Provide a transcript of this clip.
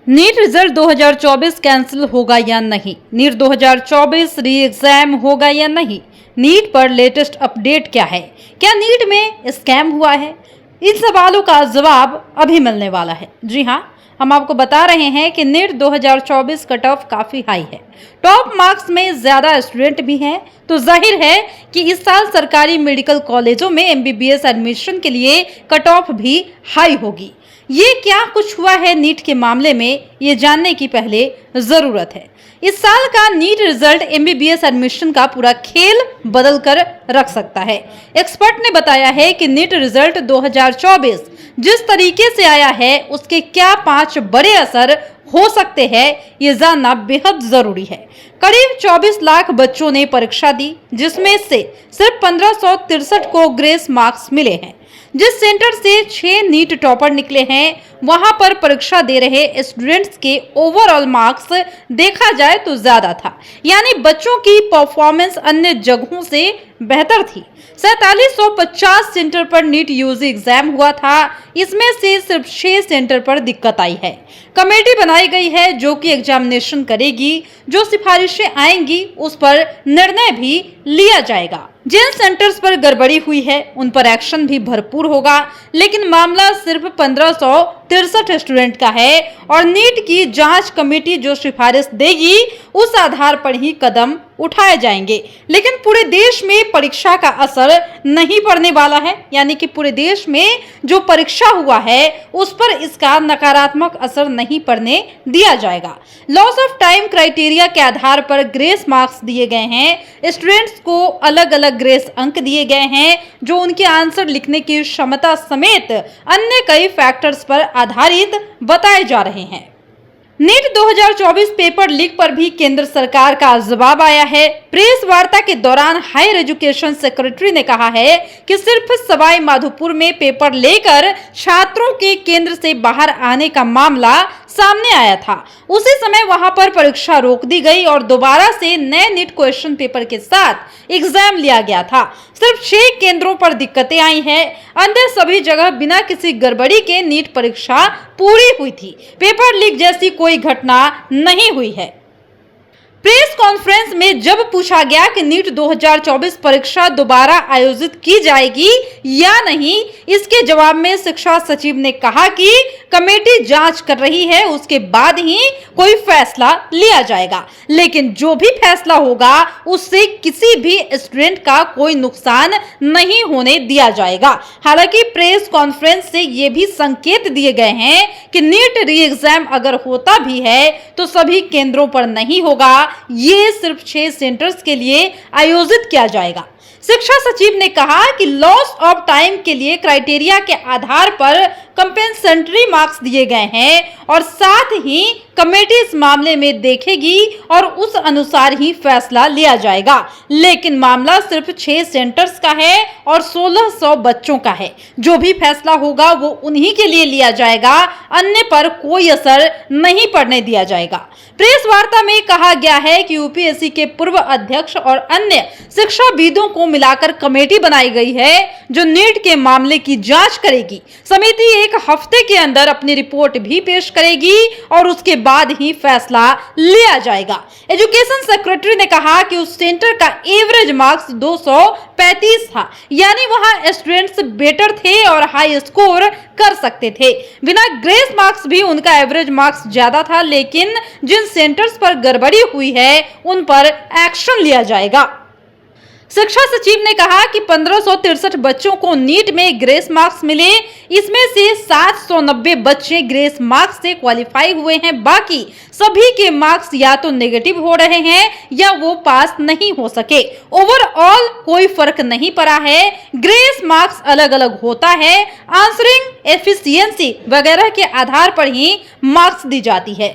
NEET result 2024 cancel होगा या नहीं? नीट 2024 री एग्जाम होगा या नहीं? नीट पर लेटेस्ट अपडेट क्या है? क्या नीट में स्कैम हुआ है? इन सवालों का जवाब अभी मिलने वाला है। जी हाँ, हम आपको बता रहे हैं कि नीट 2024 कट ऑफ काफी हाई है। टॉप मार्क्स में ज्यादा स्टूडेंट भी हैं, तो जाहिर है कि इस साल सरकारी मेडिकल कॉलेजों में एमबीबीएस एडमिशन के लिए कट ऑफ भी हाई होगी। ये क्या कुछ हुआ है नीट के मामले में, ये जानने की पहले जरूरत है। इस साल का नीट रिजल्ट एमबीबीएस एडमिशन का पूरा खेल बदल कर रख सकता है। एक्सपर्ट ने बताया है कि नीट रिजल्ट 2024 जिस तरीके से आया है, उसके क्या 5 बड़े असर हो सकते हैं, ये जानना बेहद जरूरी है। करीब 24 लाख बच्चों ने परीक्षा दी, जिसमें से सिर्फ 1563 को ग्रेस मार्क्स मिले हैं। जिस सेंटर से 6 नीट टॉपर निकले हैं, वहां पर परीक्षा दे रहे स्टूडेंट्स के ओवरऑल मार्क्स देखा जाए तो ज्यादा था, यानी बच्चों की परफॉर्मेंस अन्य जगहों से बेहतर थी। 4750 सेंटर पर नीट यूजी एग्जाम हुआ था, इसमें से सिर्फ 6 सेंटर पर दिक्कत आई है। कमेटी बनाई गई है जो कि एग्जामिनेशन करेगी, जो सिफारिशें आएंगी उस पर निर्णय भी लिया जाएगा। जिन सेंटर्स पर गड़बड़ी हुई है उन पर एक्शन भी भरपूर होगा, लेकिन मामला सिर्फ 1563 स्टूडेंट का है और नीट की जांच कमेटी जो सिफारिश देगी उस आधार पर ही कदम उठाए जाएंगे। लेकिन पूरे देश में परीक्षा का असर नहीं पड़ने वाला है, यानी कि पूरे देश में जो परीक्षा हुआ है उस पर इसका नकारात्मक असर नहीं पड़ने दिया जाएगा। लॉस ऑफ टाइम क्राइटेरिया के आधार पर ग्रेस मार्क्स दिए गए हैं। स्टूडेंट्स को अलग अलग ग्रेस अंक दिए गए हैं, जो उनके आंसर लिखने की क्षमता समेत अन्य कई फैक्टर्स पर आधारित बताए जा रहे हैं। नीट 2024 पेपर लीक पर भी केंद्र सरकार का जवाब आया है। प्रेस वार्ता के दौरान हायर एजुकेशन सेक्रेटरी ने कहा है कि सिर्फ सवाई माधोपुर में पेपर लेकर छात्रों के केंद्र से बाहर आने का मामला सामने आया था। उसी समय वहां पर परीक्षा रोक दी गई और दोबारा से नए नीट क्वेश्चन पेपर के साथ एग्जाम लिया गया था। सिर्फ 6 केंद्रों पर दिक्कतें आई हैं, अन्य सभी जगह बिना किसी गड़बड़ी के नीट परीक्षा पूरी हुई थी। पेपर लीक जैसी कोई घटना नहीं हुई है। प्रेस कॉन्फ्रेंस में जब पूछा गया कि नीट 2024 परीक्षा दोबारा आयोजित की जाएगी या नहीं, इसके जवाब में शिक्षा सचिव ने कहा कि कमेटी जांच कर रही है, उसके बाद ही कोई फैसला लिया जाएगा। लेकिन जो भी फैसला होगा उससे किसी भी स्टूडेंट का कोई नुकसान नहीं होने दिया जाएगा। हालांकि प्रेस कॉन्फ्रेंस से ये भी संकेत दिए गए हैं कि नीट री एग्जाम अगर होता भी है तो सभी केंद्रों पर नहीं होगा, ये सिर्फ 6 सेंटर्स के लिए आयोजित किया जाएगा। शिक्षा सचिव ने कहा कि लॉस ऑफ टाइम के लिए क्राइटेरिया के आधार पर कंपेंसेटरी मार्क्स दिए गए हैं और साथ ही कमेटी इस मामले में देखेगी और उस अनुसार ही फैसला लिया जाएगा। लेकिन मामला सिर्फ 6 सेंटर्स का है और 1600 बच्चों का है। जो भी फैसला होगा वो उन्हीं के लिए लिया जाएगा, अन्य पर कोई असर नहीं पड़ने दिया जाएगा। प्रेस वार्ता में कहा गया है कि यूपीएससी के पूर्व अध्यक्ष और अन्य शिक्षाविदों को मिलाकर कमेटी बनाई गई है जो नीट के मामले की जांच करेगी। समिति 1 हफ्ते के अंदर अपनी रिपोर्ट भी पेश करेगी और उसके बाद ही फैसला लिया जाएगा। एजुकेशन सेक्रेटरी ने कहा कि उस सेंटर का एवरेज मार्क्स 235 था, यानी वहां स्टूडेंट्स बेटर थे और हाई स्कोर कर सकते थे। बिना ग्रेस मार्क्स भी उनका एवरेज मार्क्स ज्यादा था, लेकिन जिन सेंटर्स पर गड़बड़ी हुई है उन पर एक्शन लिया जाएगा। शिक्षा सचिव ने कहा कि 1563 बच्चों को नीट में ग्रेस मार्क्स मिले, इसमें से 790 बच्चे ग्रेस मार्क्स से क्वालिफाई हुए हैं। बाकी सभी के मार्क्स या तो नेगेटिव हो रहे हैं या वो पास नहीं हो सके। ओवरऑल कोई फर्क नहीं पड़ा है। ग्रेस मार्क्स अलग अलग होता है, आंसरिंग एफिशिएंसी वगैरह के आधार पर ही मार्क्स दी जाती है।